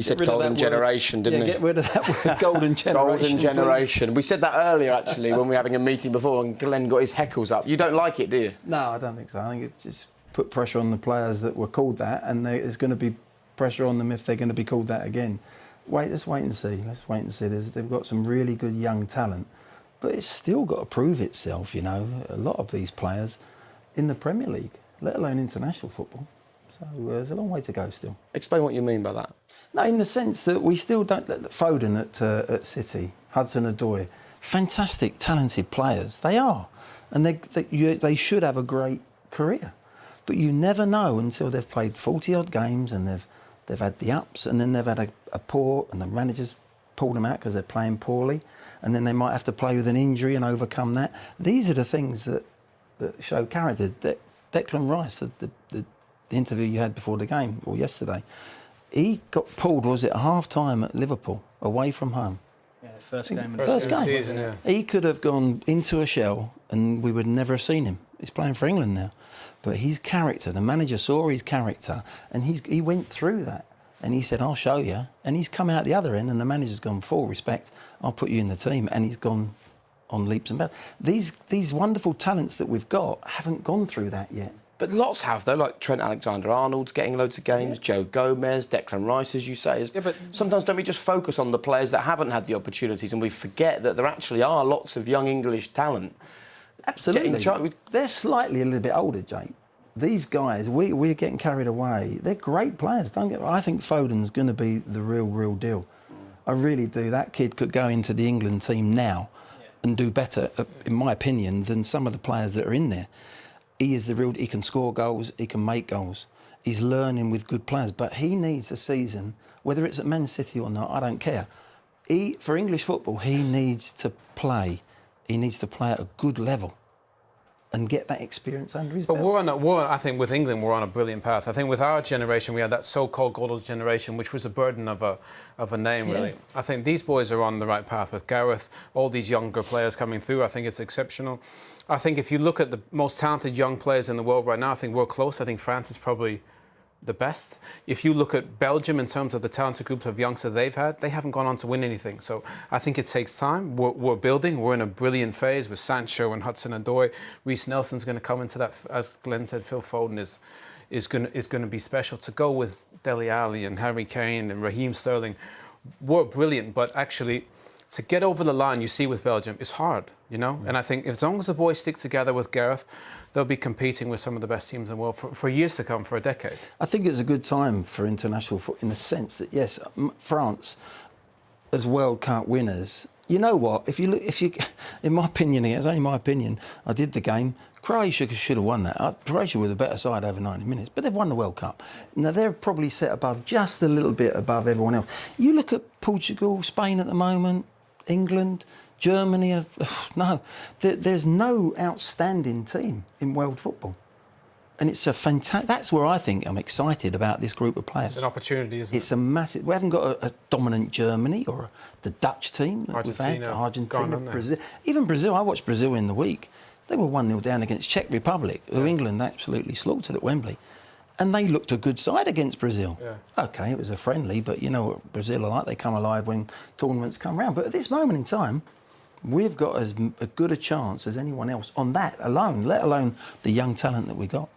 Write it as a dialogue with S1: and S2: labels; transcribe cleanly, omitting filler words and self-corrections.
S1: You said golden generation, didn't you?
S2: Get rid of that word, golden generation.
S1: Golden generation. Please. We said that earlier, actually, when we were having a meeting before and Glenn got his heckles up. You don't like it, do you?
S2: No, I don't think so. I think it just put pressure on the players that were called that, and there's going to be pressure on them if they're going to be called that again. Let's wait and see. They've got some really good young talent, but it's still got to prove itself, you know, a lot of these players in the Premier League, let alone international football. So there's a long way to go still.
S1: Explain what you mean by that.
S2: No, in the sense that we still don't... Foden at City, Hudson-Odoi, fantastic, talented players. They are. And they should have a great career. But you never know until they've played 40-odd games and they've had the ups and then they've had a poor... and the managers pulled them out because they're playing poorly and then they might have to play with an injury and overcome that. These are the things that show character. Declan Rice, the interview you had before the game, or yesterday... He got pulled, was it, at half-time at Liverpool, away from home?
S3: Yeah, first game.
S2: First game.
S3: Season, yeah.
S2: He could have gone into a shell and we would never have seen him. He's playing for England now. But his character, the manager saw his character and he went through that. And he said, I'll show you. And he's come out the other end and the manager's gone, full respect, I'll put you in the team. And he's gone on leaps and bounds. These wonderful talents that we've got haven't gone through that yet.
S1: But lots have, though, like Trent Alexander-Arnold's getting loads of games, Joe Gomez, Declan Rice, as you say. Yeah, but sometimes don't we just focus on the players that haven't had the opportunities and we forget that there actually are lots of young English talent?
S2: Absolutely. They're slightly a little bit older, Jake. These guys, we're getting carried away. They're great players, I think Foden's going to be the real deal. I really do. That kid could go into the England team now and do better, in my opinion, than some of the players that are in there. He is he can score goals, he can make goals. He's learning with good players, but he needs a season, whether it's at Man City or not, I don't care. For English football, he needs to play. He needs to play at a good level and get that experience under his belt.
S3: But I think with England, we're on a brilliant path. I think with our generation, we had that so-called golden generation, which was a burden of a name, really. I think these boys are on the right path with Gareth, all these younger players coming through. I think it's exceptional. I think if you look at the most talented young players in the world right now, I think we're close. I think France is probably the best. If you look at Belgium in terms of the talented groups of youngsters they've had, they haven't gone on to win anything. So I think it takes time. We're building. We're in a brilliant phase with Sancho and Hudson-Odoi. Reece Nelson's going to come into that. As Glenn said, Phil Foden is going to be special. To go with Dele Alli and Harry Kane and Raheem Sterling, we're brilliant. But actually, to get over the line, you see with Belgium, is hard, you know? And I think as long as the boys stick together with Gareth, they'll be competing with some of the best teams in the world for years to come, for a decade.
S2: I think it's a good time for international football in the sense that, yes, France, as World Cup winners, you know what? If you, in my opinion, it's only my opinion, I did the game, Croatia should have won that. Croatia were the better side over 90 minutes, but they've won the World Cup. Now, they're probably set above, just a little bit above everyone else. You look at Portugal, Spain at the moment, England, Germany, no. There's no outstanding team in world football. And it's a fantastic... That's where I think I'm excited about this group of players.
S3: It's an opportunity, isn't it?
S2: It's a massive... We haven't got a dominant Germany or the Dutch team that
S3: Argentina,
S2: Brazil. Even Brazil, I watched Brazil in the week. They were 1-0 down against Czech Republic, who England absolutely slaughtered at Wembley. And they looked a good side against Brazil. Yeah. OK, it was a friendly, but you know what Brazil are like. They come alive when tournaments come round. But at this moment in time, we've got as good a chance as anyone else on that alone, let alone the young talent that we got.